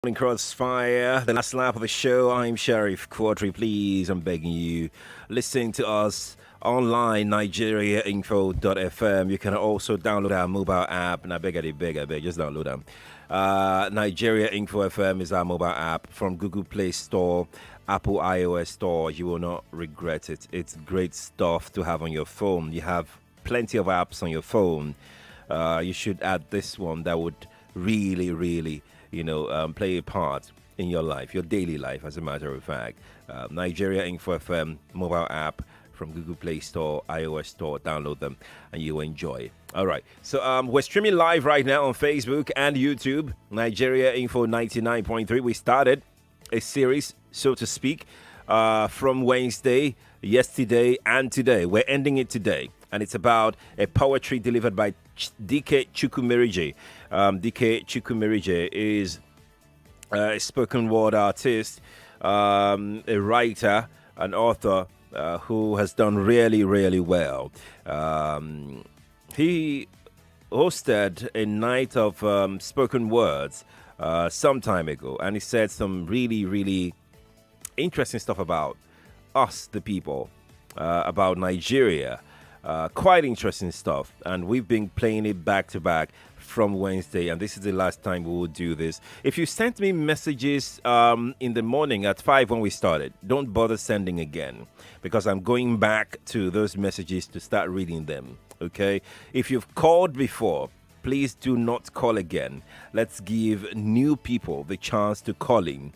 Crossfire, the last lap of the show. I'm Sheriff Quadri. Please, I'm begging you, listen to us online, nigeriainfo.fm. You can also download our mobile app. And I beg, just download them. Nigeria Info FM is our mobile app from Google Play Store, Apple iOS Store. You will not regret it. It's great stuff to have on your phone. You have plenty of apps on your phone. You should add this one that would really play a part in your life, your daily life, as a matter of fact. Nigeria Info FM mobile app from Google Play Store, iOS Store. Download them and you enjoy. All right. So we're streaming live right now on Facebook and YouTube. Nigeria Info 99.3. We started a series, so to speak, from Wednesday, yesterday, and today. We're ending it today. And it's about a poetry delivered by DK Chukwumerije. DK Chukwumerije is a spoken word artist, a writer, an author who has done really well. He hosted a night of spoken words some time ago, and he said some really interesting stuff about us, the people, about Nigeria. Quite interesting stuff, and we've been playing it back to back from Wednesday, and this is the last time we will do this. If you sent me messages in the morning at 5 when we started, don't bother sending again, because I'm going back to those messages to start reading them, okay? If you've called before, please do not call again. Let's give new people the chance to call in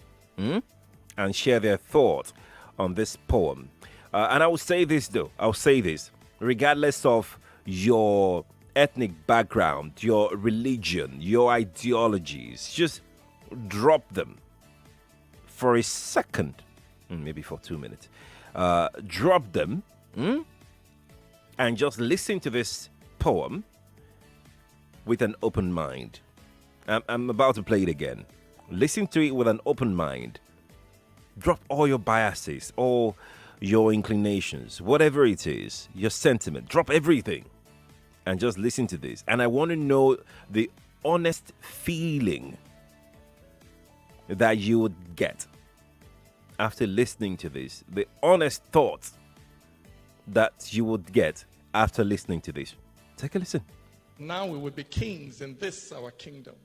and share their thoughts on this poem. And I will say this, though. I'll say this. Regardless of your ethnic background, your religion, your ideologies, just drop them for a second, maybe for 2 minutes. Drop them and just listen to this poem with an open mind. I'm about to play it again. Listen to it with an open mind. Drop all your biases, all your inclinations, whatever it is, your sentiment, drop everything and just listen to this. And I want to know the honest feeling that you would get after listening to this, the honest thoughts that you would get after listening to this. Take a listen. Now we would be kings in this our kingdom.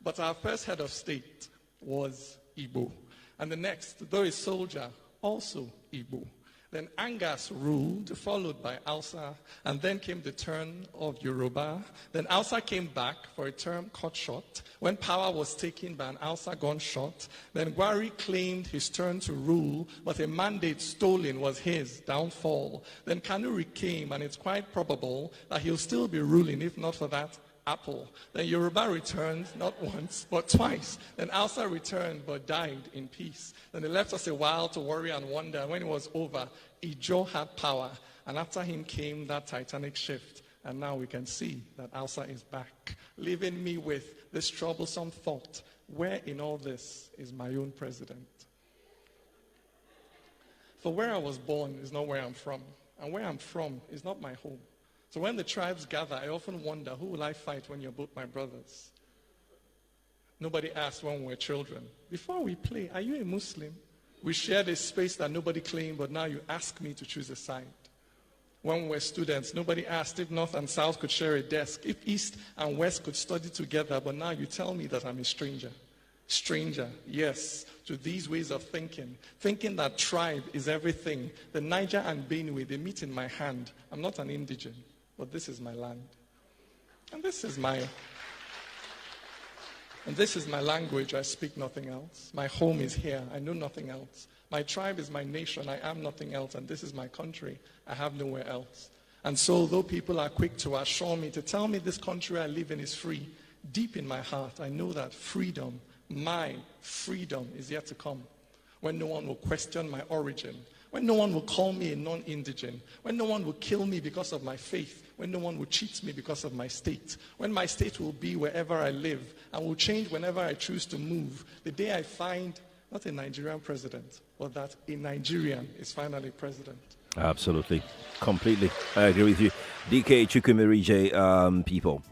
But our first head of state was Igbo. And the next, though a soldier, also Igbo. Then Angas ruled, followed by Hausa, and then came the turn of Yoruba. Then Hausa came back for a term cut short, when power was taken by an Hausa gunshot. Then Gwari claimed his turn to rule, but a mandate stolen was his downfall. Then Kanuri came, and it's quite probable that he'll still be ruling, if not for that apple. Then Yoruba returned, not once, but twice. Then Hausa returned, but died in peace. Then they left us a while to worry and wonder. When it was over, Ijo had power. And after him came that titanic shift. And now we can see that Hausa is back, leaving me with this troublesome thought. Where in all this is my own president? For where I was born is not where I'm from. And where I'm from is not my home. So when the tribes gather, I often wonder, who will I fight when you're both my brothers? Nobody asked when we were children. Before we play, are you a Muslim? We shared a space that nobody claimed, but now you ask me to choose a side. When we were students, nobody asked if North and South could share a desk, if East and West could study together, but now you tell me that I'm a stranger. Stranger, yes, to these ways of thinking that tribe is everything. The Niger and Benue, they meet in my hand. I'm not an indigent. But this is my land. And this is my language. I speak nothing else. My home is here. I know nothing else. My tribe is my nation. I am nothing else. And this is my country. I have nowhere else. And so, though people are quick to assure me, to tell me this country I live in is free, deep in my heart, I know that freedom, my freedom, is yet to come. When no one will question my origin, when no one will call me a non-indigent, when no one will kill me because of my faith, when no one will cheat me because of my state, when my state will be wherever I live and will change whenever I choose to move, the day I find not a Nigerian president, but that a Nigerian is finally president. Absolutely. Completely. I agree with you. DK Chukwumerije, people.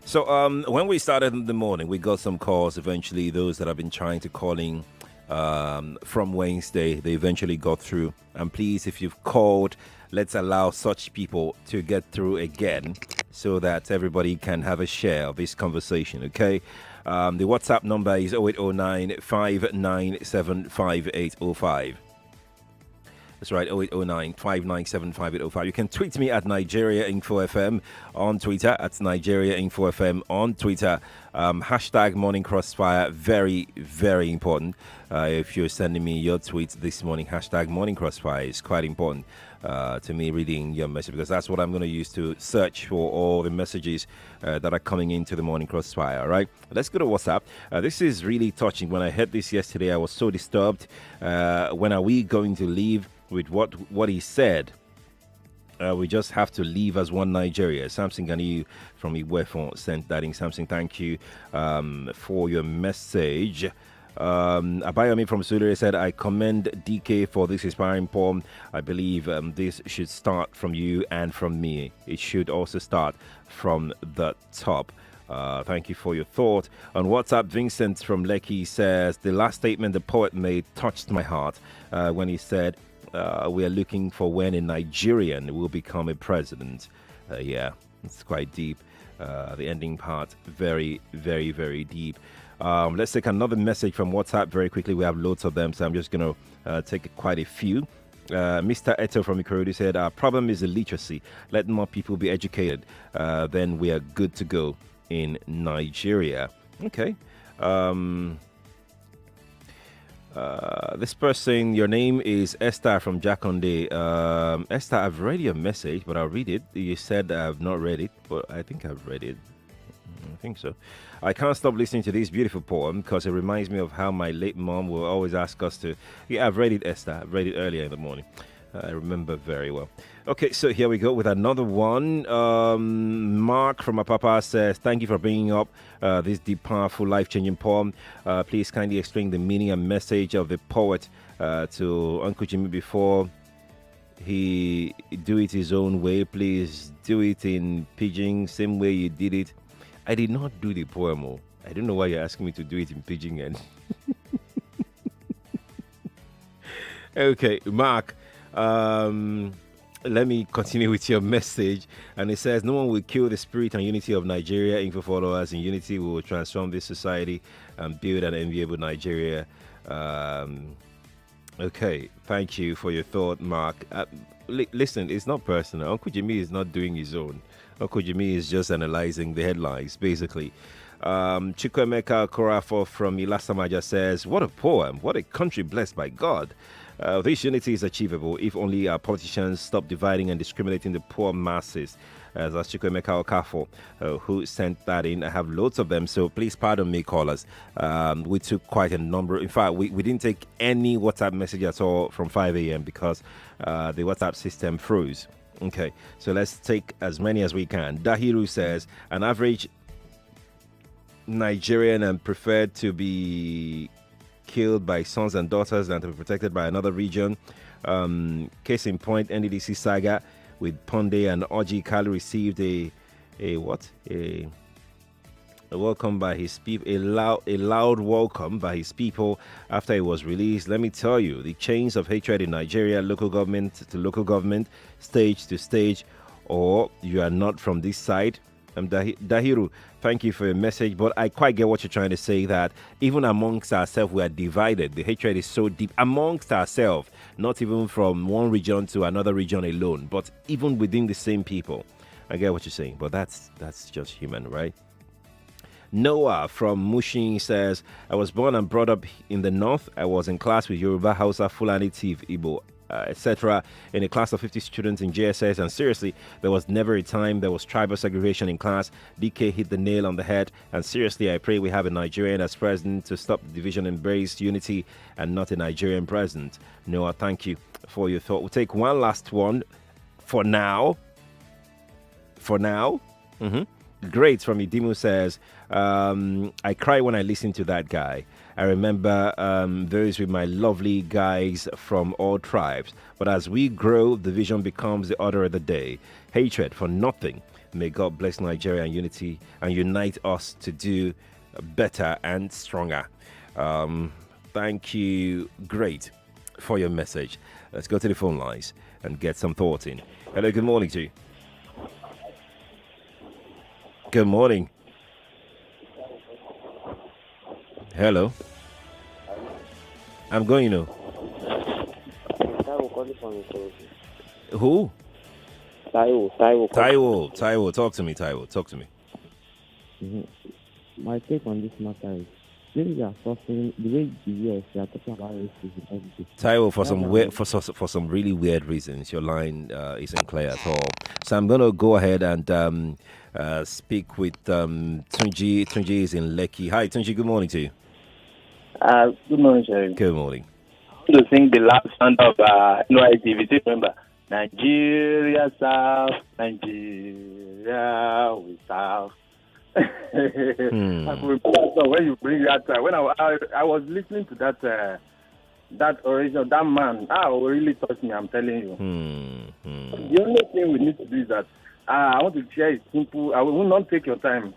So when we started in the morning, we got some calls. Eventually, those that have been trying to call in from Wednesday, they eventually got through. And please, if you've called, let's allow such people to get through again so that everybody can have a share of this conversation, okay? The WhatsApp number is 0809 597 5805. That's right, 0809 597 5805. You can tweet me at Nigeria Info FM on Twitter, at Nigeria Info FM on Twitter. Hashtag Morning Crossfire, very, very important. If you're sending me your tweets this morning, hashtag Morning Crossfire is quite important to me, reading your message, because that's what I'm going to use to search for all the messages that are coming into the Morning Crossfire. All right, let's go to WhatsApp. This is really touching. When I heard this yesterday, I was so disturbed. When are we going to leave with what he said? We just have to leave as one Nigeria. Samson Ganiyu from Iwefon sent that in. Samson, thank you for your message. Abayomi from Sudere said, I commend DK for this inspiring poem. I believe this should start from you and from me. It should also start from the top. Thank you for your thought. On WhatsApp, Vincent from Lekki says, the last statement the poet made touched my heart when he said, we are looking for when a Nigerian will become a president. Yeah, it's quite deep. The ending part, very, very, very deep. Let's take another message from WhatsApp very quickly. We have loads of them, so I'm just going to take quite a few. Mr. Eto from Ikorodu said, our problem is illiteracy. Let more people be educated. Then we are good to go in Nigeria. Okay. This person, your name is Esther from Jakonde. Esther, I've read your message, but I'll read it. You said I've not read it, but I think I've read it. I think so. I can't stop listening to this beautiful poem because it reminds me of how my late mom will always ask us to. Yeah, I've read it, Esther. I've read it earlier in the morning. I remember very well. Okay, so here we go with another one. Mark from Apapa says, thank you for bringing up this deep, powerful, life-changing poem. Please kindly explain the meaning and message of the poet to Uncle Jimmy before he do it his own way. Please do it in pidgin, same way you did it. I did not do the poem. Oh. I don't know why you're asking me to do it in pidgin. And okay, Mark. Let me continue with your message. And it says, no one will kill the spirit and unity of Nigeria. Info followers in unity will transform this society and build an enviable Nigeria. Okay, thank you for your thought, Mark. Listen, it's not personal. Uncle Jimmy is not doing his own. Uncle Jimmy is just analyzing the headlines, basically. Chukwemeka Korafo from Ilasamaja says, what a poem. What a country blessed by God. This unity is achievable if only our politicians stop dividing and discriminating the poor masses. As Chukwemeka Okafo, who sent that in. I have loads of them, so please pardon me, callers. We took quite a number. In fact, we didn't take any WhatsApp message at all from 5 a.m. because the WhatsApp system froze. Okay, so let's take as many as we can. Dahiru says, an average Nigerian and preferred to be killed by sons and daughters than to be protected by another region. Case in point, NDDC saga with Ponde and Oji Kali received a welcome by his people, a loud welcome by his people after it was released. Let me tell you, the chains of hatred in Nigeria, local government to local government, stage to stage, or you are not from this side. Dahiru, thank you for your message, but I quite get what you're trying to say, that even amongst ourselves we are divided. The hatred is so deep amongst ourselves, not even from one region to another region alone, but even within the same people. I get what you're saying, but that's just human, right? Noah from Mushin says, I was born and brought up in the north. I was in class with Yoruba, Hausa, Fulani, Tiv, Igbo, etc. in a class of 50 students in JSS, and seriously, there was never a time there was tribal segregation in class. DK hit the nail on the head, and seriously, I pray we have a Nigerian as president to stop the division, embrace unity, and not a Nigerian president. Noah, thank you for your thought. We'll take one last one for now. Great from Idimu says, I cry when I listen to that guy. I remember those with my lovely guys from all tribes. But as we grow, the vision becomes the order of the day. Hatred for nothing. May God bless Nigeria and unity and unite us to do better and stronger. Thank you. Great for your message. Let's go to the phone lines and get some thoughts in. Hello, good morning to you. Good morning. Hello. I'm going, Who? Taiwo, talk to me, Taiwo. Talk to me. Mm-hmm. My take on this matter is, when we are suffering, the way the US, they are talking about racism. Taiwo, for some really weird reasons, your line isn't clear at all. So I'm going to go ahead and speak with Tunji. Tunji is in Lekki. Hi, Tunji. Good morning to you. Good morning, sir. Good morning. To sing the last sound of NYTV, remember, Nigeria South, Nigeria we South. When you bring that, when I was listening to that origin, that man, really touched me. I'm telling you. The only thing we need to do is that I want to share a simple. I will not take your time.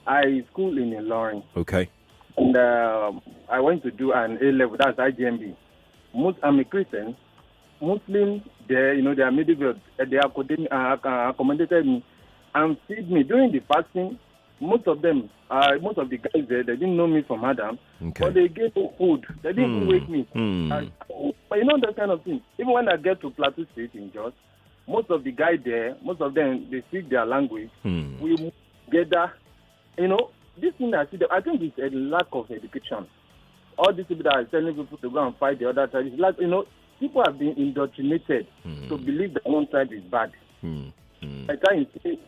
I school in Ilorin. Okay. And I went to do an A level. That's IGMB. I'm a Christian. Muslims, they are middle. They accommodated me and feed me during the fasting. Most of the guys there, they didn't know me from Adam, but they gave me food. They didn't wake me. But that kind of thing. Even when I get to Plateau State in Jos, most of the guys there, most of them, they speak their language. We move together. This thing I think it's a lack of education. All these people that are telling people to go and fight the other side, it's like, people have been indoctrinated to believe that one side is bad. I can't say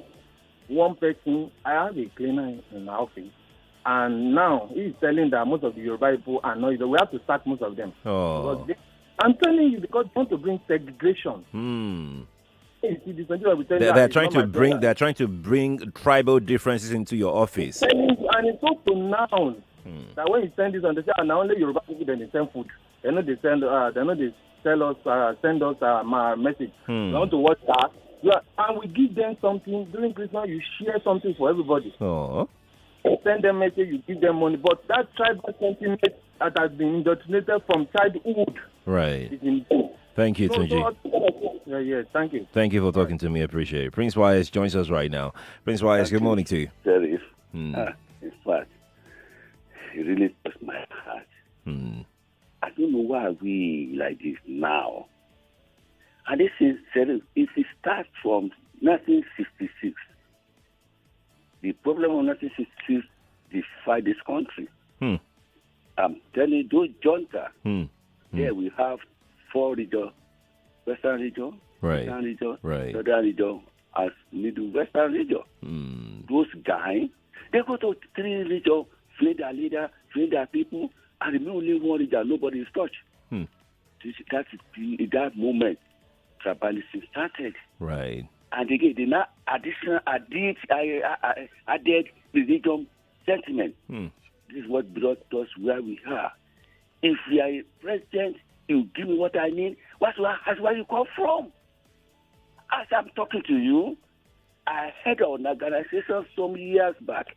one person, I have a cleaner in my office, and now he's telling that most of the Yoruba people are not, we have to sack most of them. I'm telling you, because they want to bring segregation. They're trying to bring tribal differences into your office. And it's so pronounced that when you send this on, they say, now only Yoruba people, then they send food. They know they send send us my message. We want to watch that. And we give them something. During Christmas, you share something for everybody. You send them message, you give them money. But that tribal sentiment that has been indoctrinated from childhood. Right. Thank you, Tunji. Yes, thank you. Thank you for talking to me. I appreciate it. Prince Wise joins us right now. Prince Wise, good morning to you. Sheriff, in fact, it really touched my heart. I don't know why we like this now. And this is, Sheriff, if it starts from 1966, the problem of 1966 divided this country. I'm telling you, those junta, there we have 4 regions. Western region, Eastern region, Southern region, as Middle Western region. Those guys, they go to 3 regions, flee their leader, flee their people, and the only 1 region, nobody is touched. That's in that moment, tribalism started. Right. And again, they now added religion sentiment. This is what brought us where we are. If we are a president, you give me what I need. That's where you come from. As I'm talking to you, I heard of an organization some years back.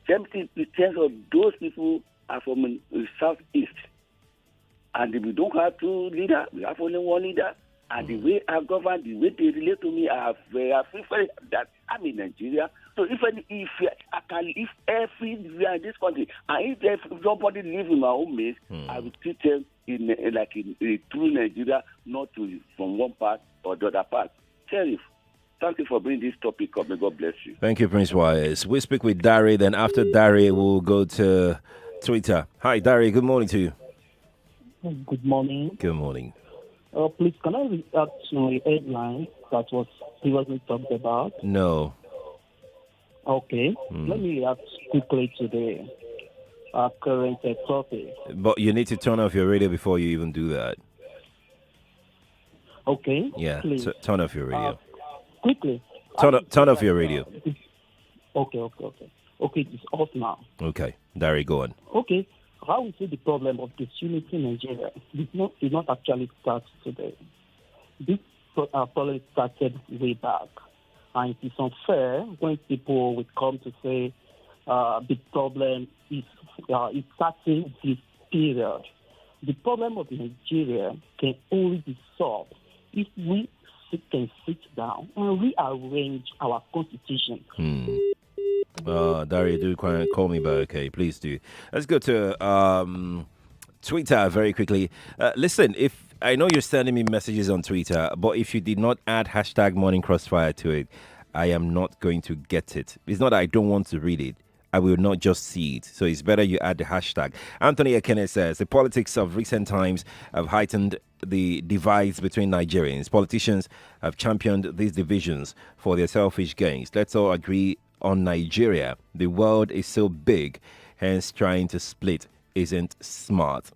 70% of those people are from the southeast. And we don't have 2 leaders, we have only 1 leader. And the way I govern, the way they relate to me, I prefer that I'm in Nigeria. So if I can live everywhere in this country, and if nobody lives in my home base, I will treat them in a true Nigeria, not from one part or the other part. Sheriff, thank you for bringing this topic up. May God bless you. Thank you, Prince Wise. We speak with Dari, then after Dari, we'll go to Twitter. Hi, Dari. Good morning to you. Good morning. Good morning. Please, can I react to a headline that was previously talked about? No. Okay. Let me react quickly to the current topic. But you need to turn off your radio before you even do that. Okay. Yeah, turn off your radio. Quickly. Turn off your radio. Okay, it's off now. Okay, Dari, go on. Okay. How we see the problem of disunity in Nigeria did not actually start today. This problem started way back. And it is unfair when people would come to say the problem is starting this period. The problem of Nigeria can only be solved if we can sit down and rearrange our constitution. Daria, do call me back, okay? Please do. Let's go to Twitter very quickly. Listen, if I know you're sending me messages on Twitter, but if you did not add hashtag Morning Crossfire to it, I am not going to get it. It's not that I don't want to read it. I will not just see it. So it's better you add the hashtag. Anthony Ekene says, the politics of recent times have heightened the divides between Nigerians. Politicians have championed these divisions for their selfish gains. Let's all agree on Nigeria. The world is so big, hence trying to split isn't smart.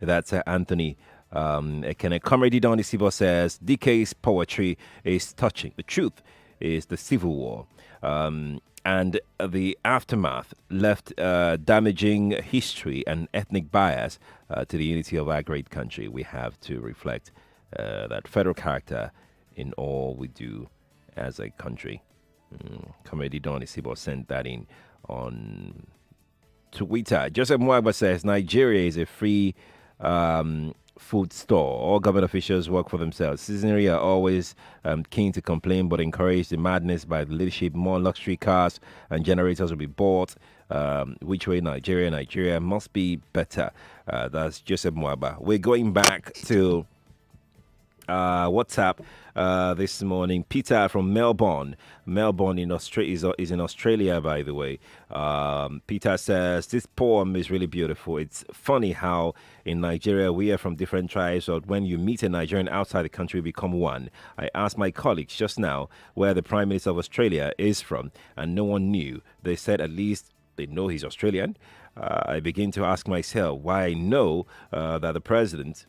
That's Anthony Ekene. Comrade Don Isibo says, DK's poetry is touching. The truth is the civil war. And the aftermath left damaging history and ethnic bias to the unity of our great country. We have to reflect that federal character in all we do as a country. Comrade Don Isibo sent that in on Twitter. Joseph Mwagba says, Nigeria is a free food store. All government officials work for themselves. Citizenry are always keen to complain but encourage the madness by the leadership. More luxury cars and generators will be bought. Which way Nigeria must be better. That's Joseph Mwaba. We're going back to WhatsApp this morning. Peter from Melbourne in Australia is in Australia, by the way. Peter says, this poem is really beautiful. It's funny how in Nigeria we are from different tribes, but when you meet a Nigerian outside the country, we become one. I asked my colleagues just now where the Prime Minister of Australia is from, and no one knew. They said at least they know he's Australian. I begin to ask myself why I know that the president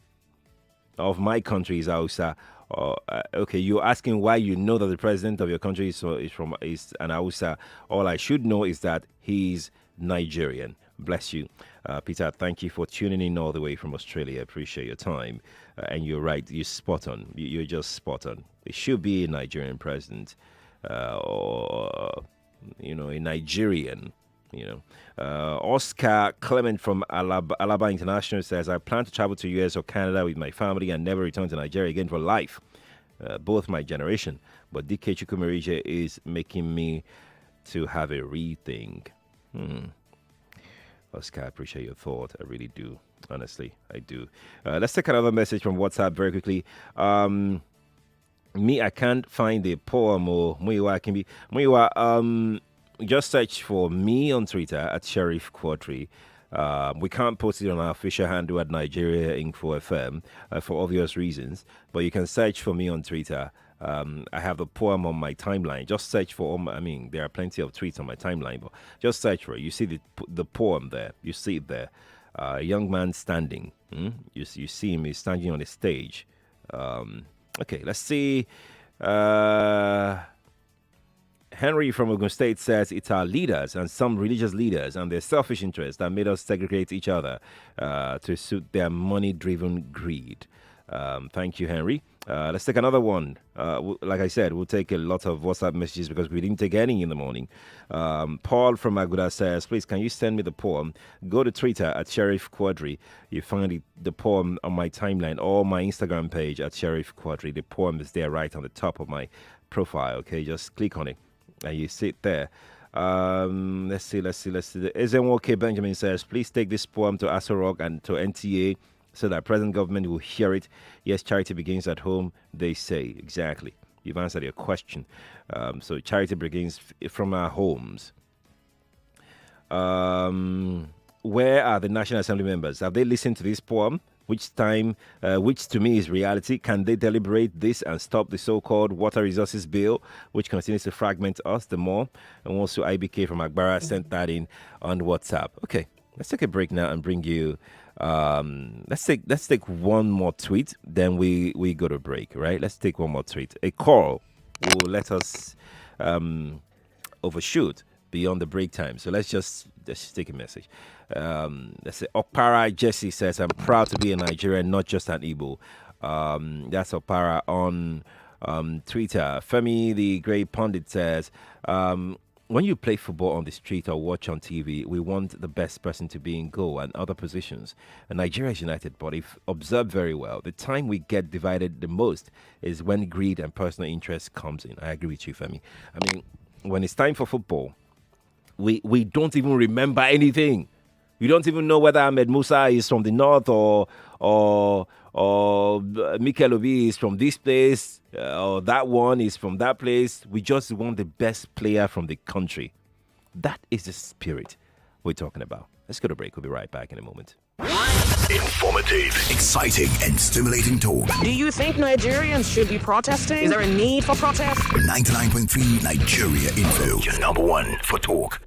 of my country is Hausa. Okay, you're asking why you know that the president of your country is an Hausa. All I should know is that he's Nigerian. Bless you. Peter, thank you for tuning in all the way from Australia. Appreciate your time. And you're right, you're spot on. You're just spot on. It should be a Nigerian president or, a Nigerian. Oscar Clement from Alaba International says, I plan to travel to US or Canada with my family and never return to Nigeria again for life. Both my generation. But DK Chukwumerije is making me to have a rethink. Oscar, I appreciate your thought. I really do. Honestly, I do. Let's take another message from WhatsApp very quickly. Me, I can't find the poem or Muiwa can be Muiwa. Just search for me on Twitter at Sheriff Quadri. We can't post it on our official handle at Nigeria Info FM for obvious reasons, but you can search for me on Twitter. I have the poem on my timeline. Just search for, there are plenty of tweets on my timeline, but just search for it. You see the poem there. You see it there. A young man standing. You see him, he's standing on a stage. Okay, let's see. Henry from Ogun State says it's our leaders and some religious leaders and their selfish interests that made us segregate each other to suit their money-driven greed. Thank you, Henry. Let's take another one. Like I said, we'll take a lot of WhatsApp messages because we didn't take any in the morning. Paul from Aguda says, please, can you send me the poem? Go to Twitter at Sheriff Quadri. You find the poem on my timeline or my Instagram page at Sheriff Quadri. The poem is there right on the top of my profile. Okay, just click on it. And you sit there. Let's see. Ezenwoke Benjamin says, please take this poem to Aso and to NTA so that present government will hear it. Yes, charity begins at home, they say. Exactly. You've answered your question. So charity begins from our homes. Where are the National Assembly members? Have they listened to this poem? Which to me is reality? Can they deliberate this and stop the so-called water resources bill, which continues to fragment us the more? And also IBK from Agbara sent that in on WhatsApp. Okay, let's take a break now and bring you. Let's take one more tweet, then we go to break. Right? Let's take one more tweet. A call will let us overshoot beyond the break time. So let's just take a message. Let's say Okpara Jesse says, I'm proud to be a Nigerian, not just an Igbo. That's Okpara on Twitter. Femi, the great pundit, says, when you play football on the street or watch on TV, we want the best person to be in goal and other positions. And Nigeria is united, but if observed very well, the time we get divided the most is when greed and personal interest comes in. I agree with you, Femi. I mean, when it's time for football, we don't even remember anything. You don't even know whether Ahmed Musa is from the north or Mikel Obi is from this place or that one is from that place. We just want the best player from the country. That is the spirit we're talking about. Let's go to break. We'll be right back in a moment. Informative, exciting, and stimulating talk. Do you think Nigerians should be protesting? Is there a need for protest? 99.3 Nigeria Info. Your number one for talk.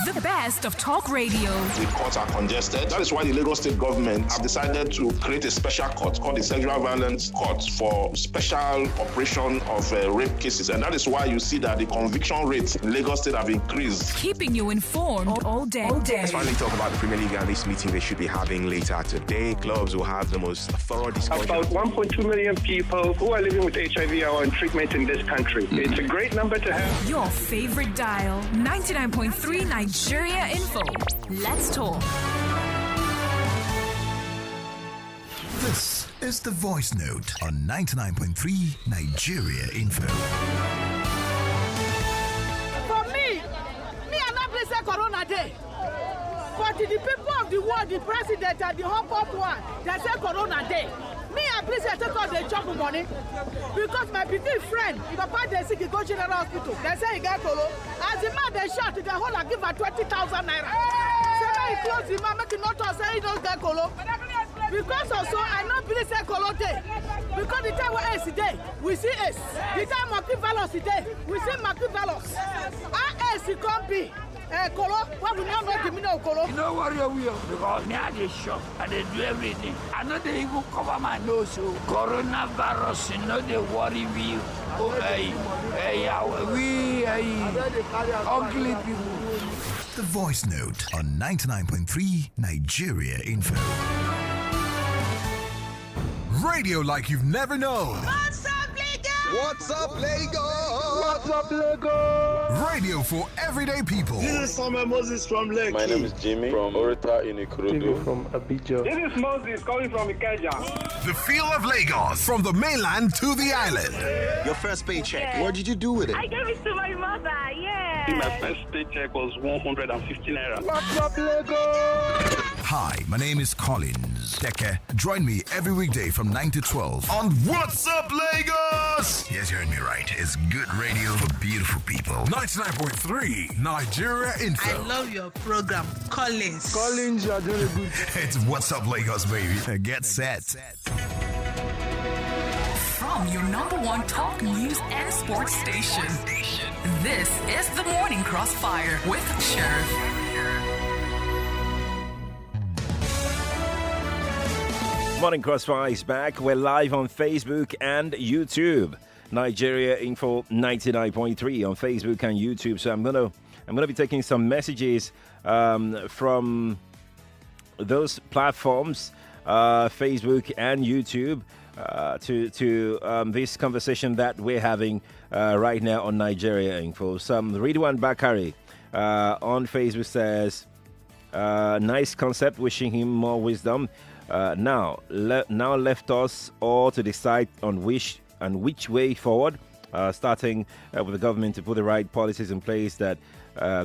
The best of talk radio. The courts are congested. That is why the Lagos State government have decided to create a special court called the Sexual Violence Court for special operation of rape cases. And that is why you see that the conviction rates in Lagos State have increased. Keeping you informed all day. Let's finally talk about the Premier League and this meeting they should be having later today. Clubs will have the most thorough discussion. About 1.2 million people who are living with HIV are on treatment in this country. It's a great number to have. Your favorite dial, 99.3 Nigeria Info. Let's talk. This is the voice note on 99.3 Nigeria Info. For me, I'm not pleased say Corona Day. But the people of the world, the president and the whole pop one, they say Corona Day. Me, I'm pleased to take out the job money because my big friend, Papa, they sick, he go General Hospital. They say he got Colo. As the man they shot, the whole I give her 20,000 naira. Say he close him, I make it not to say he don't get Colo. Because also, I not believe say Colo Day. Because the time we Ace Day, we see Ace. The time Marquis Valos Day, we see Marquis Valos. Our Ace can't be. Colo, what we now know the meaning of Colo? You know what we are because me at the shop and they do everything. I know they even cover my nose. So coronavirus, you know they worry me. We ugly people. The voice note on 99.3 Nigeria Info. Radio like you've never known. What's up, Lagos? What's up, Lagos? What's up, Lagos? Radio for everyday people. This is Samuel Moses from Lekki. My name is Jimmy from Orita in Ikorodu. From Abidjan. This is Moses coming from Ikeja. The feel of Lagos from the mainland to the island. Your first paycheck. What did you do with it? I gave it to my mother. Yeah. See, my first paycheck was 150 naira. Hi, my name is Collins Deke. Join me every weekday from 9 to 12 on What's Up Lagos? Yes, you heard me right. It's good radio for beautiful people. 99.3 Nigeria Info. I love your program, Collins. Collins, you are doing good. It's What's Up Lagos, baby. Get set. From your number one talk news and sports station. This is the Morning Crossfire with Sheriff. Morning Crossfire is back. We're live on Facebook and YouTube. Nigeria Info 99.3 on Facebook and YouTube. So I'm gonna be taking some messages from those platforms, Facebook and YouTube, to this conversation that we're having right now on Nigeria Info. Some Ridwan Bakari on Facebook says, nice concept, wishing him more wisdom. Now left us all to decide on which way forward, starting with the government to put the right policies in place that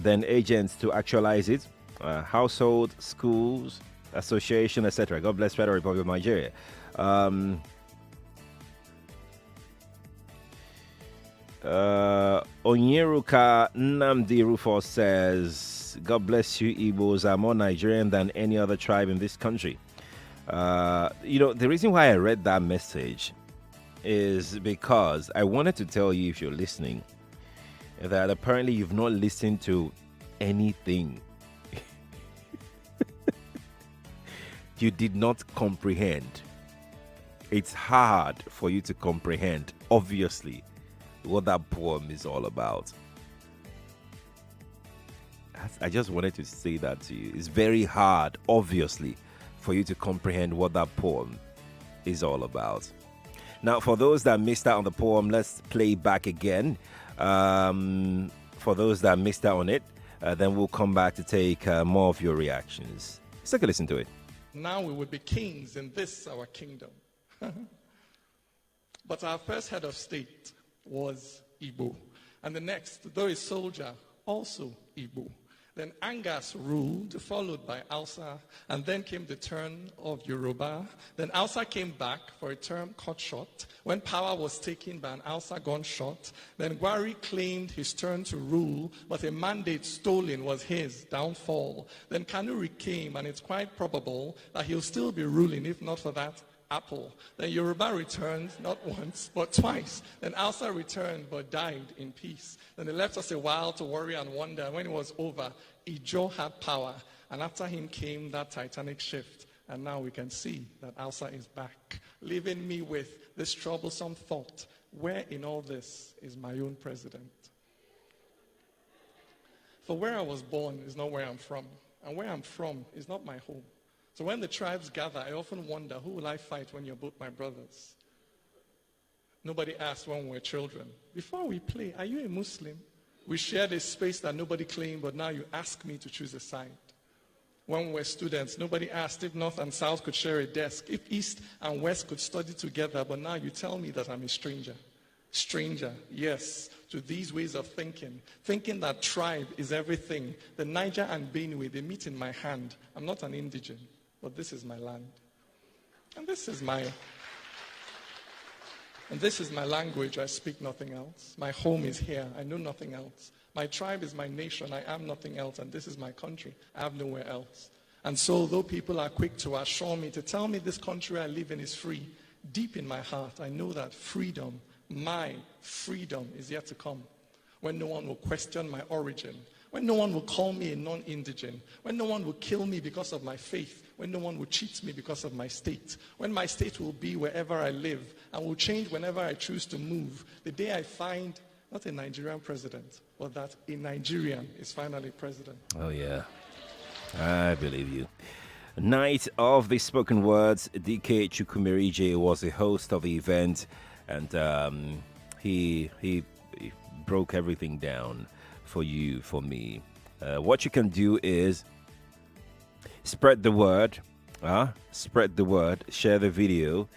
then agents to actualize it, household, schools, association, etc. God bless Federal Republic of Nigeria. Onyeruka Nnamdi Rufus says, God bless you, Igbos are more Nigerian than any other tribe in this country. The reason why I read that message is because I wanted to tell you, if you're listening, that apparently you've not listened to anything. You did not comprehend. It's hard for you to comprehend, obviously, what that poem is all about. I just wanted to say that to you. It's very hard, obviously, for you to comprehend what that poem is all about. Now, for those that missed out on the poem, let's play back again. For those that missed out on it, then we'll come back to take more of your reactions. Let's take a listen to it. Now we would be kings in this our kingdom. But our first head of state was Igbo. And the next, though a soldier, also Igbo. Then Angas ruled, followed by Hausa, and then came the turn of Yoruba. Then Hausa came back for a term cut short when power was taken by an Hausa gunshot. Then Gwari claimed his turn to rule, but a mandate stolen was his downfall. Then Kanuri came, and it's quite probable that he'll still be ruling if not for that apple. Then Yoruba returned, not once, but twice. Then Hausa returned, but died in peace. Then they left us a while to worry and wonder. When it was over, Ijo had power. And after him came that titanic shift. And now we can see that Hausa is back, leaving me with this troublesome thought. Where in all this is my own president? For where I was born is not where I'm from. And where I'm from is not my home. So when the tribes gather, I often wonder, who will I fight when you're both my brothers? Nobody asked when we were children. Before we play, are you a Muslim? We shared a space that nobody claimed, but now you ask me to choose a side. When we were students, nobody asked if North and South could share a desk, if East and West could study together, but now you tell me that I'm a stranger. Stranger, yes, to these ways of thinking that tribe is everything. The Niger and Benue, they meet in my hand. I'm not an indigent. But this is my land. And this is my language. I speak nothing else. My home is here. I know nothing else. My tribe is my nation. I am nothing else. And this is my country. I have nowhere else. And so, though people are quick to assure me, to tell me this country I live in is free, deep in my heart, I know that freedom, my freedom, is yet to come. When no one will question my origin. When no one will call me a non-indigent. When no one will kill me because of my faith. When no one will cheat me because of my state. When my state will be wherever I live and will change whenever I choose to move. The day I find not a Nigerian president, but that a Nigerian is finally president. Oh, yeah. I believe you. Night of the Spoken Words, DK Chukwumerije was the host of the event, and he broke everything down for you, for me. What you can do is spread the word, share the video,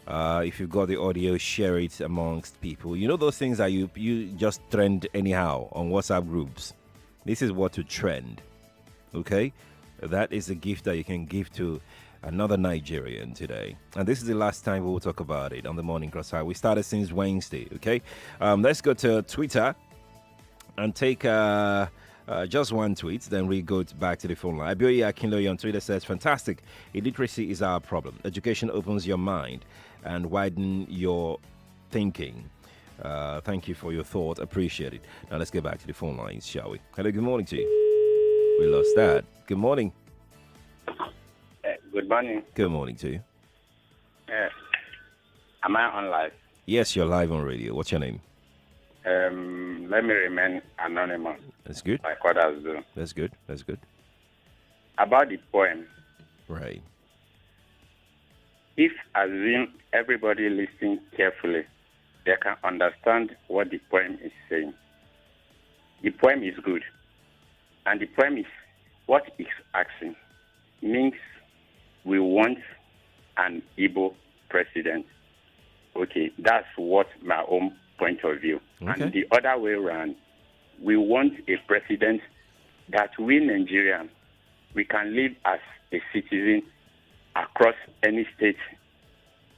If you've got the audio, share it amongst people. You know those things that you just trend anyhow on WhatsApp groups. This is what to trend. Okay? That is a gift that you can give to another Nigerian today. And this is the last time we will talk about it on the Morning Crossfire. We started since Wednesday, okay? Let's go to Twitter and take just one tweet. Then we go back to the phone line. Abioye Akinloye on Twitter says, fantastic. Illiteracy is our problem. Education opens your mind and widen your thinking. Thank you for your thought. Appreciate it. Now let's get back to the phone lines, shall we? Hello, good morning to you. We lost that. Good morning. Good morning. Good morning to you. Am I on live? Yes, you're live on radio. What's your name? Let me remain anonymous. That's good. Like others do. That's good. That's good. About the poem. Right. If assume everybody listens carefully, they can understand what the poem is saying. The poem is good. And the poem is what it's asking. Means we want an Igbo president. Okay, that's what my own point of view. Okay. And the other way around, we want a president that we Nigerians, we can live as a citizen across any state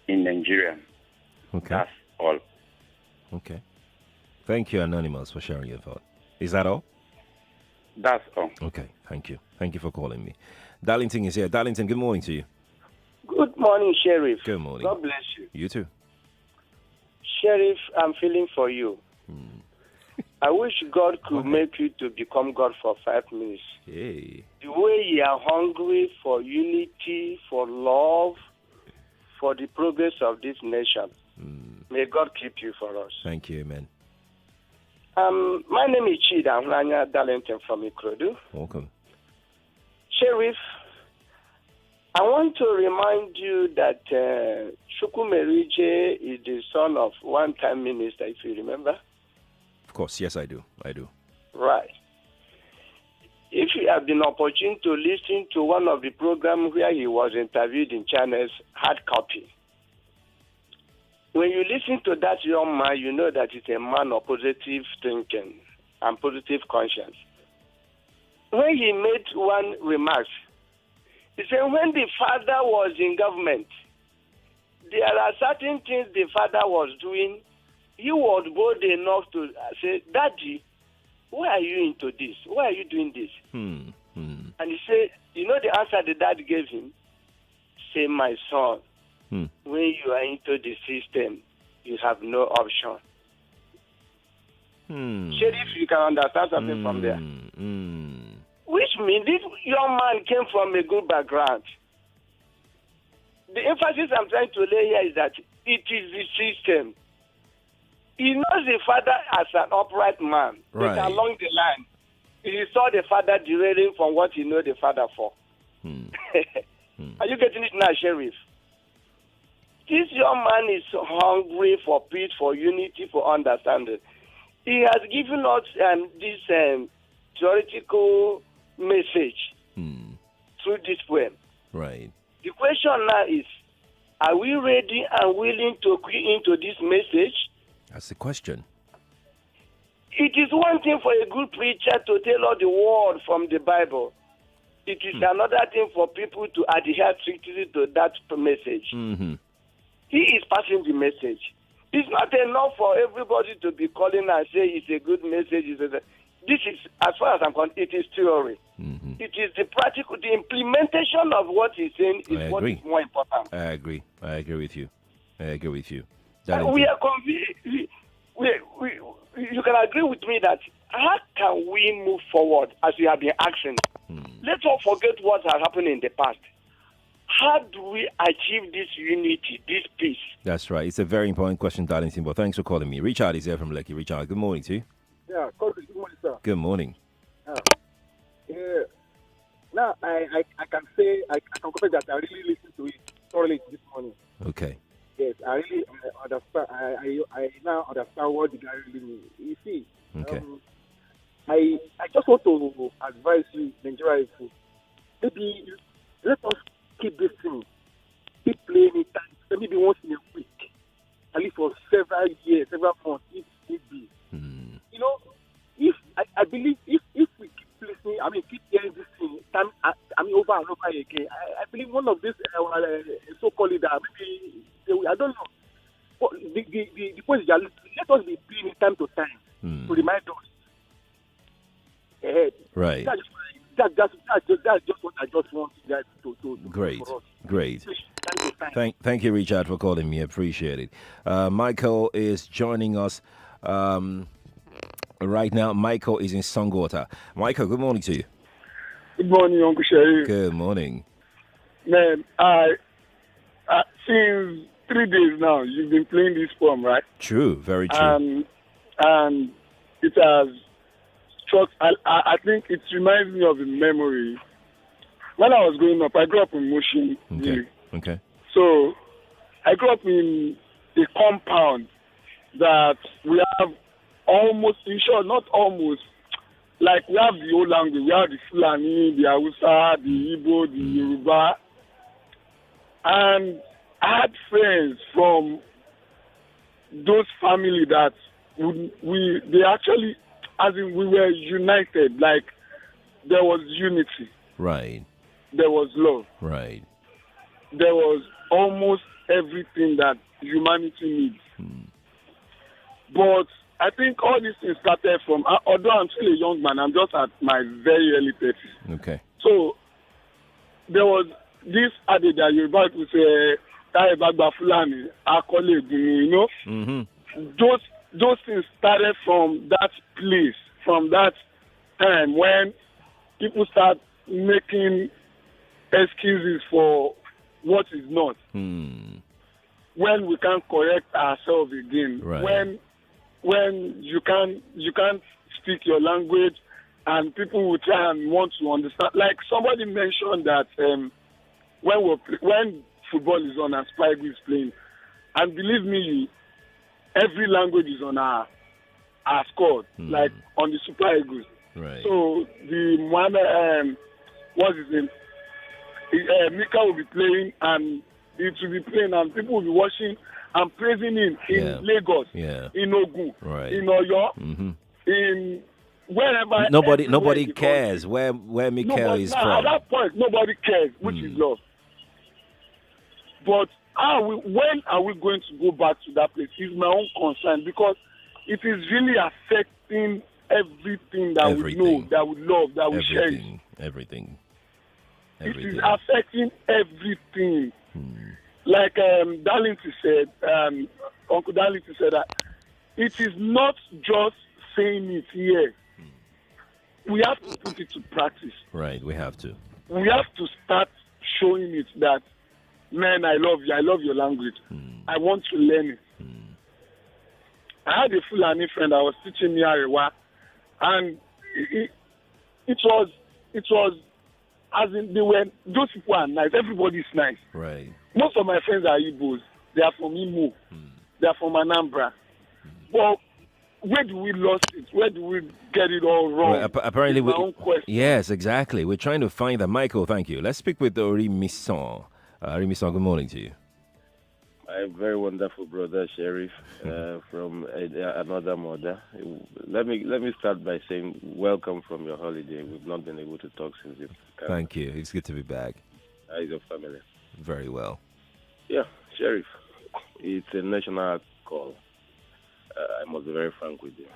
in Nigeria. Okay. That's all. Okay. Thank you, Anonymous, for sharing your thought. Is that all? That's all. Okay, thank you. Thank you for calling me. Darlington is here. Darlington, good morning to you. Good morning, Sheriff. Good morning. God bless you. You too. Sheriff, I'm feeling for you. I wish God could make you to become God for 5 minutes. Hey. The way you are hungry for unity, for love, for the progress of this nation. May God keep you for us. Thank you, amen. My name is Chida Hlanya Darlington from Ikrodu. Welcome. Sheriff, I want to remind you that Chukwumerije is the son of one-time minister, if you remember. Of course, yes, I do. I do. Right. If you have been opportune to listen to one of the programs where he was interviewed in China's hard copy, when you listen to that young man, you know that he's a man of positive thinking and positive conscience. When he made one remark, he said when the father was in government, there are certain things the father was doing. He was bold enough to say, Daddy, why are you into this? Why are you doing this? And he said, you know the answer the dad gave him? Say, my son, when you are into the system, you have no option. Sheriff, you can understand something from there. Which means this young man came from a good background. The emphasis I'm trying to lay here is that it is the system. He knows the father as an upright man. Right. But along the line, he saw the father derailing from what he knows the father for. Are you getting it now, Sheriff? This young man is hungry for peace, for unity, for understanding. He has given us this theoretical message through this poem. Right. The question now is, are we ready and willing to key into this message? That's the question. It is one thing for a good preacher to tell us the word from the Bible. It is another thing for people to adhere strictly to that message. He is passing the message. It's not enough for everybody to be calling and say it's a good message. This is, as far as I'm concerned, it is theory. It is the practical, the implementation of what he's saying is what is more important. I agree. I agree with you. We are convinced. You can agree with me that how can we move forward as we have been asking? Let's not forget what has happened in the past. How do we achieve this unity, this peace? That's right. It's a very important question, Darlington. But thanks for calling me. Richard is here from Lekki. Richard, good morning to you. Yeah, good morning, sir. Good morning. Now, I can say, I can confess that I really listened to it thoroughly this morning. Okay. Yes, I really understand. I now understand what the guy really means. You see, okay. I just want to advise you, Nigeria, maybe let us keep this thing, keep playing it, maybe once in a week. keep hearing this thing time, over and over again. I believe one of these so-called leaders, maybe I don't know. But the point is that let us be doing it time to time to remind us. Right. That's just what I just want to Great. for us. Great. Please, time to time. Thank you, Richard, for calling me. Appreciate it. Michael is joining us right now. Michael is in Songwater. Michael, good morning to you. Good morning, Uncle Sherry. Good morning. Man, since 3 days now, you've been playing this poem, right? True, very true. And it has struck. I think it reminds me of a memory. When I was growing up, I grew up in Mushin. Okay. So I grew up in a compound that we have almost, in short, not almost, like we have the old language. We have the Fulani, the Hausa, the Igbo, the Yoruba. And I had friends from those family that they actually, as in we were united, like there was unity. Right. There was love. Right. There was almost everything that humanity needs. But I think all these things started from, although I'm still a young man, I'm just at my very early 30s. Okay. So there was this adage that Yoruba would say, Fulani, you know? Those things started from that place, from that time when people start making excuses for what is not. When we can't correct ourselves again. Right. When you can't speak your language and people will try and want to understand. Like somebody mentioned that when football is on and Spike is playing, and believe me, every language is on our squad, like on the Super Eagles. Right. So the one, what's his name? Mika will be playing and it will be playing and people will be watching and praising him in Lagos, in Ogun, in Oyo, in wherever. Nobody cares where Mikael is from. At that point, nobody cares, which is love. But when are we going to go back to that place? Is my own concern because it is really affecting everything that we know, that we love, that we cherish. Everything. It is affecting everything. Like Darlington said, Uncle Darlington said that it is not just saying it here. We have to put it to practice. Right, we have to. We have to start showing it that, man, I love you. I love your language. I want to learn it. I had a Fulani friend that was teaching me Arewa, and it was as in those people are nice. Everybody is nice. Right. Most of my friends are Igbos. They are from Imo. They are from Anambra. But where do we lost it? Where do we get it all wrong? Well, apparently, yes, exactly. We're trying to find that. Michael, thank you. Let's speak with Orimisan. Orimisan, good morning to you. My very wonderful brother Sheriff from another mother. Let me start by saying welcome from your holiday. We've not been able to talk since you. Thank you. It's good to be back. How is your family? Very well. Yeah, Sheriff. It's a national call. I must be very frank with you.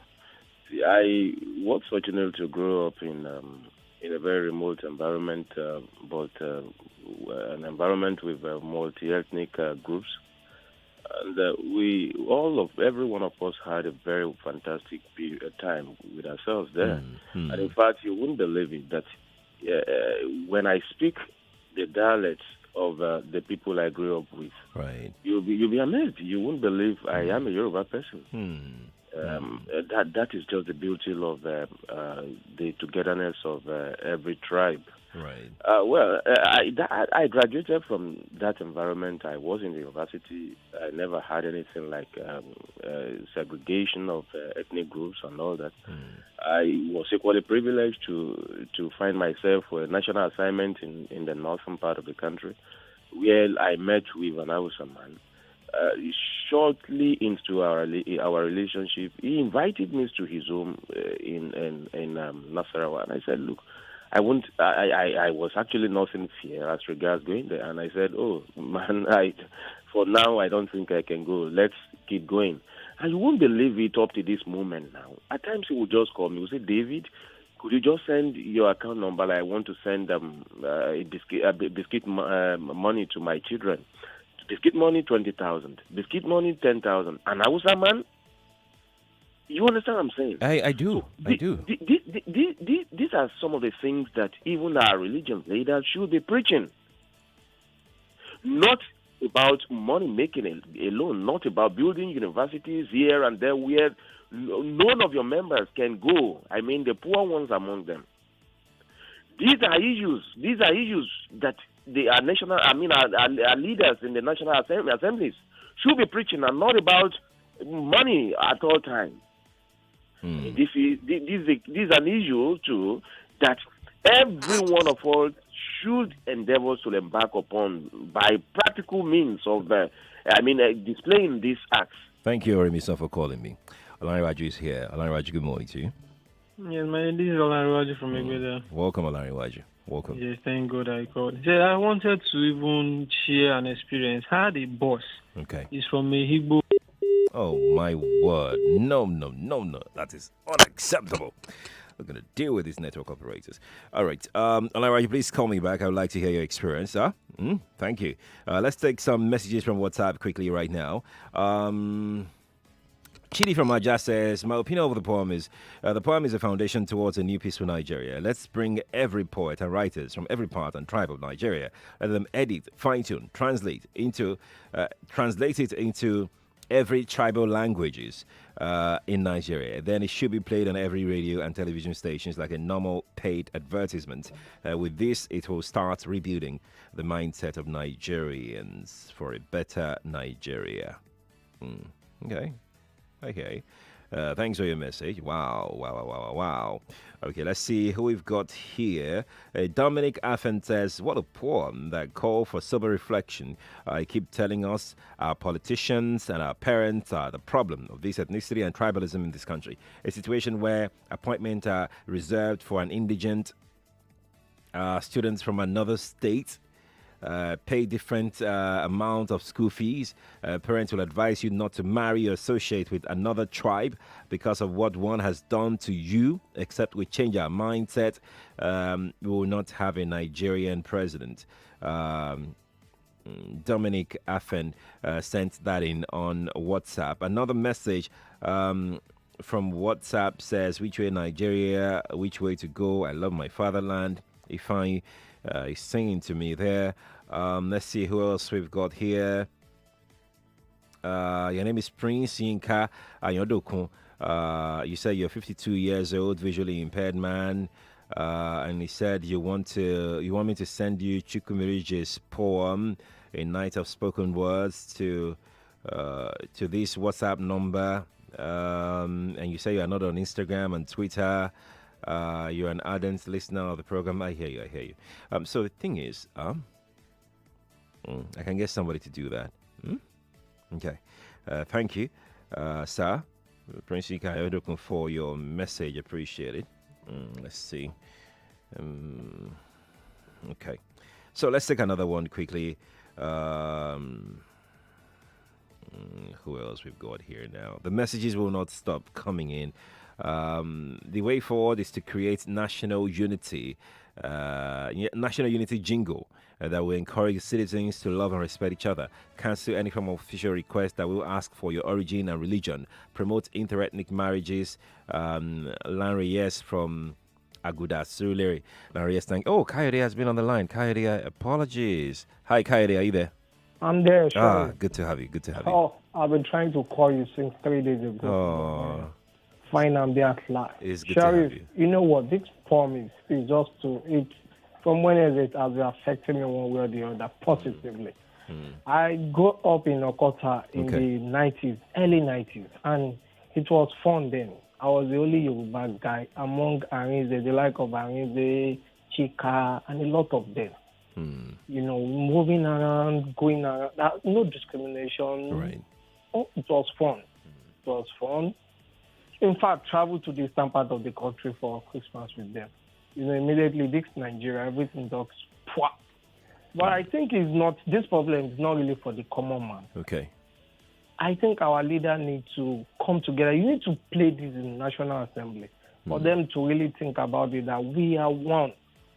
See, I was fortunate to grow up in a very remote environment, but an environment with multi-ethnic groups. And every one of us had a very fantastic time with ourselves there. And in fact, you wouldn't believe it that when I speak the dialects of the people I grew up with, right, you'll be amazed. You wouldn't believe I am a Yoruba person. That is just the beauty of the togetherness of every tribe. Right. I graduated from that environment. I was in the university. I never had anything like segregation of ethnic groups and all that. I was equally privileged to find myself for a national assignment in the northern part of the country, where I met with an Hausa man. Shortly into our relationship, he invited me to his home in Nasarawa, and I said, "Look, I was actually not in fear as regards going there, and I said, "Oh man, for now I don't think I can go. Let's keep going." And you won't believe it up to this moment now. At times he would just call me. He would say, "David, could you just send your account number? I want to send biscuit money to my children. Biscuit money 20,000. Biscuit money 10,000." And I was a man. You understand what I'm saying? I do. These are some of the things that even our religious leaders should be preaching. Not about money making alone, not about building universities here and there where none of your members can go. I mean, the poor ones among them. These are issues that our leaders in the national assemblies should be preaching, and not about money at all times. This is an issue too that every one of us should endeavor to embark upon by practical means of displaying these acts. Thank you, Orimisan, for calling me. Olanrewaju is here. Olanrewaju, good morning to you. Yes, this is Olanrewaju from Egbeda. Welcome, Olanrewaju. Welcome. Yes, thank God I called. I wanted to even share an experience. I had a boss. Okay. He's from Mexico. Oh, my word. No. That is unacceptable. We're going to deal with these network operators. All right. Olanrewaju, please call me back. I would like to hear your experience. Thank you. Let's take some messages from WhatsApp quickly right now. Chidi from Aja says, my opinion of the poem is a foundation towards a new peaceful Nigeria. Let's bring every poet and writers from every part and tribe of Nigeria. Let them edit, fine-tune, translate it into every tribal languages in Nigeria. Then it should be played on every radio and television stations like a normal paid advertisement. With this, it will start rebuilding the mindset of Nigerians for a better Nigeria. Okay. Thanks for your message. Wow. Okay, let's see who we've got here. Dominic Affen says, what a poem that call for sober reflection. I keep telling us our politicians and our parents are the problem of this ethnicity and tribalism in this country. A situation where appointments are reserved for an indigent students from another state. Pay different amount of school fees. Parents will advise you not to marry or associate with another tribe because of what one has done to you. Except we change our mindset, we will not have a Nigerian president. Dominic Affen sent that in on WhatsApp. Another message from WhatsApp says, which way Nigeria, which way to go? I love my fatherland. Ifeanyi is singing to me there. Let's see who else we've got here. Your name is Prince Yinka Ayodokun. You said you're 52 years old, visually impaired man, and he said you want me to send you Chukwumirige's poem, A Night of Spoken Words, to this WhatsApp number. And you say you're not on Instagram and Twitter. You're an ardent listener of the program. I hear you. So the thing is, I can get somebody to do that. Okay. Thank you, sir. Prince Ika, for your message. Appreciate it. Let's see. Okay. So let's take another one quickly. Who else we've got here now? The messages will not stop coming in. The way forward is to create national unity jingle that will encourage citizens to love and respect each other. Cancel any form of official request that will ask for your origin and religion. Promote interethnic marriages. Lanre, yes, from Aguda Surulere. Lanre, yes, thank. Oh, Coyote has been on the line. Coyote, apologies. Hi, Coyote, are you there? I'm there. Sure. Good to have you. Oh, I've been trying to call you since 3 days ago. Oh. Fine, I'm there at last. It's good to have you. You know what? This poem is just from when it has been affecting me one way or the other positively. I grew up in Okota in the 90s, early 90s, and it was fun then. I was the only Yoruba guy among Arinze, the like of Arinze, Chika, and a lot of them. You know, moving around, going around, no discrimination. Right. Oh, it was fun. It was fun. In fact, traveled to the eastern part of the country for Christmas with them. immediately this Nigeria, everything talks. But I think this problem is not really for the common man. Okay. I think our leader needs to come together. You need to play this in the National Assembly for them to really think about it, that we are one.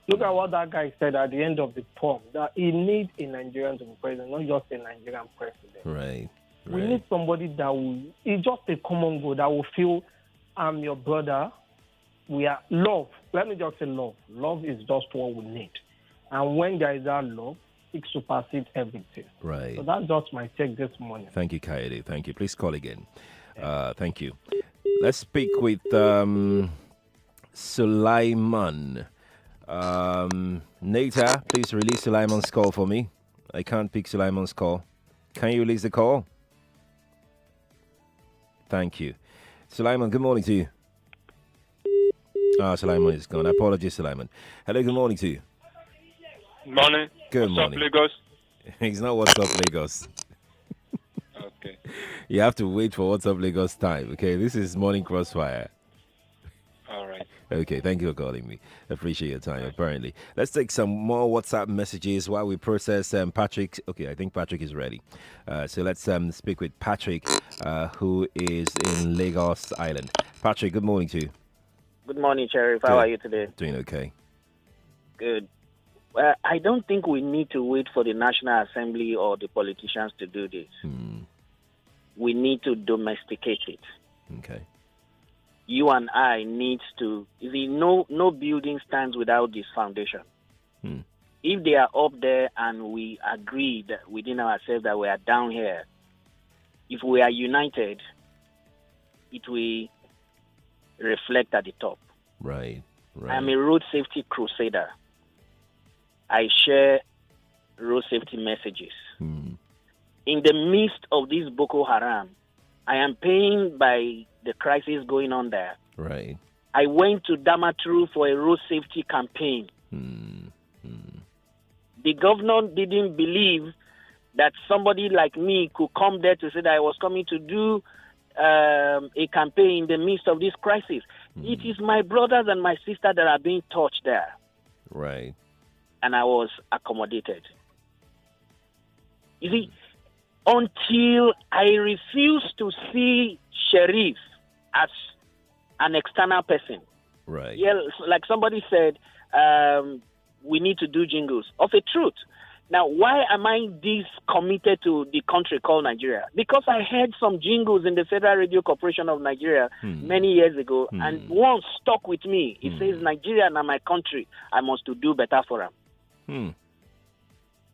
Look at what that guy said at the end of the poem, that he needs a Nigerian to be president, not just a Nigerian president. Right. We need somebody that will, it's just a common goal, that will feel, I'm your brother. We are love. Let me just say love. Love is just what we need. And when there is that love, it supersedes everything. Right. So that's just my take this morning. Thank you, Kayode. Thank you. Please call again. Thank you. Let's speak with Sulaiman. Nata, please release Sulaiman's call for me. I can't pick Sulaiman's call. Can you release the call? Thank you. Sulaiman, good morning to you. Sulaiman is gone. Apologies, Sulaiman. Hello, good morning to you. Morning. Good What's morning. up, Lagos? It's not What's Up Lagos. Okay. You have to wait for What's Up Lagos time. Okay, this is Morning Crossfire. All right. Okay, thank you for calling me. Appreciate your time, apparently. Let's take some more WhatsApp messages while we process Patrick. Okay, I think Patrick is ready. So let's speak with Patrick, who is in Lagos Island. Patrick, good morning to you. Good morning, Sheriff. How are you today? Doing okay. Good. Well, I don't think we need to wait for the National Assembly or the politicians to do this. We need to domesticate it. Okay. You and I need to. No building stands without this foundation. If they are up there and we agree that within ourselves that we are down here, if we are united, it will reflect at the top. Right. I'm a road safety crusader. I share road safety messages. In the midst of this Boko Haram, I am pained by the crisis going on there. Right. I went to Damaturu for a road safety campaign. The governor didn't believe that somebody like me could come there to say that I was coming to do a campaign in the midst of this crisis. It is my brothers and my sister that are being touched there. Right. And I was accommodated. You see, until I refuse to see Sheriff as an external person. Right. Yeah, like somebody said, we need to do jingles. Of a truth. Now, why am I this committed to the country called Nigeria? Because I heard some jingles in the Federal Radio Corporation of Nigeria many years ago, and one stuck with me. It says, Nigeria now my country. I must to do better for them.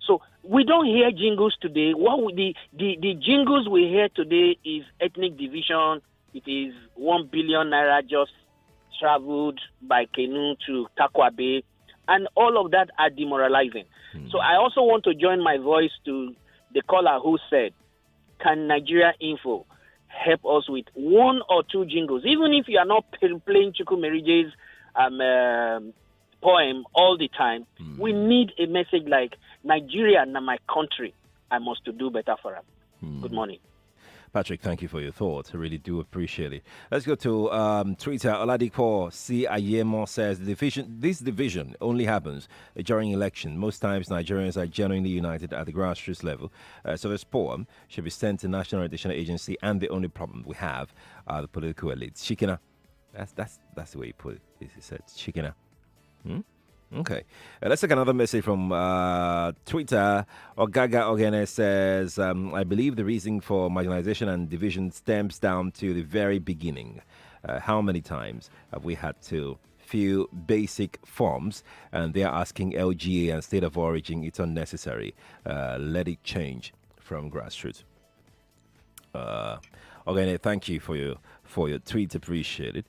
So we don't hear jingles today. The jingles we hear today is ethnic division. It is 1 billion naira just traveled by canoe to Takwa Bay. And all of that are demoralizing. So I also want to join my voice to the caller who said, can Nigeria Info help us with one or two jingles? Even if you are not playing Chukwumerije's poem all the time, we need a message like, Nigeria na my country. I must to do better for them. Good morning. Patrick, thank you for your thoughts. I really do appreciate it. Let's go to Twitter. Oladipo C. Ayemo says, this division only happens during election. Most times, Nigerians are genuinely united at the grassroots level. So this poem should be sent to National Education Agency, and the only problem we have are the political elites. Shikina. That's the way you put it. He said, Shikina. Okay. Let's take another message from Twitter. Ogaga Ogene says, I believe the reason for marginalization and division stems down to the very beginning. How many times have we had to fill basic forms and they're asking LGA and state of origin? It's unnecessary. Let it change from grassroots. Ogene, thank you for your tweet. Appreciate it.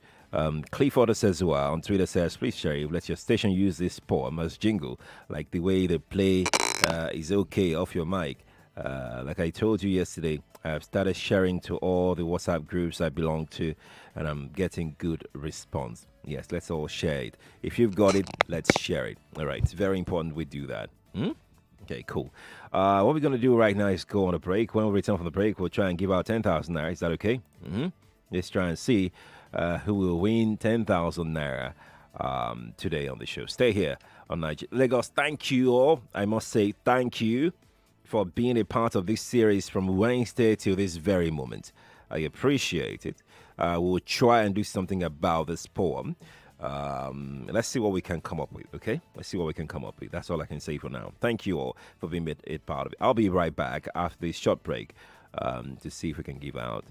Clifford Sezua on Twitter says, please, Sheriff, let your station use this poem as jingle, like the way they play is okay off your mic. Like I told you yesterday, I've started sharing to all the WhatsApp groups I belong to, and I'm getting good response. Yes, let's all share it. If you've got it, let's share it. All right, it's very important we do that. Okay, cool. What we're going to do right now is go on a break. When we return from the break, we'll try and give out 10,000 naira. Is that okay? Let's try and see who will win 10,000 naira today on the show. Stay here on Nigeria. Lagos, thank you all. I must say thank you for being a part of this series from Wednesday till this very moment. I appreciate it. We'll try and do something about this poem. Let's see what we can come up with, okay? Let's see what we can come up with. That's all I can say for now. Thank you all for being a part of it. I'll be right back after this short break to see if we can give out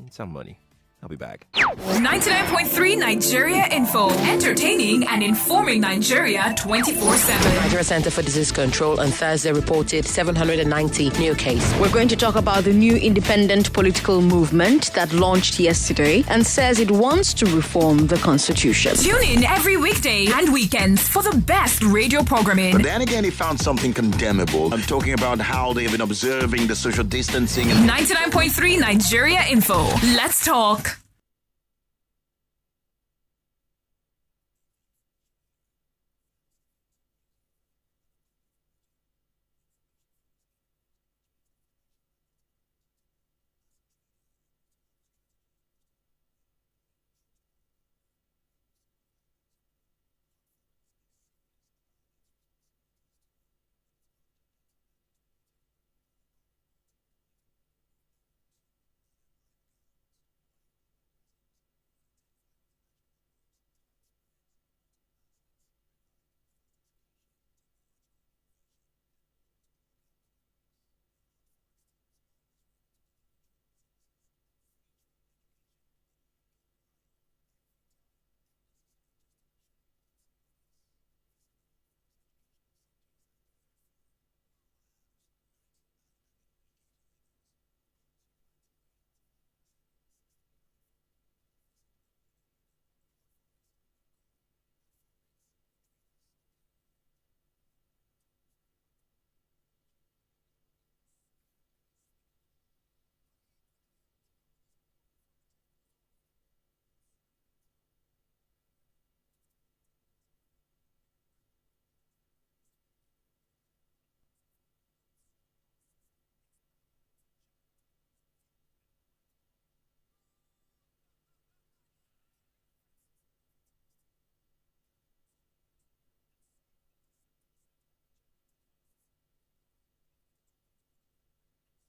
some money. I'll be back. 99.3 Nigeria Info. Entertaining and informing Nigeria 24/7. Nigeria Center for Disease Control on Thursday reported 790 new cases. We're going to talk about the new independent political movement that launched yesterday and says it wants to reform the constitution. Tune in every weekday and weekends for the best radio programming. But then again, he found something condemnable. I'm talking about how they've been observing the social distancing. 99.3 Nigeria Info. Let's talk.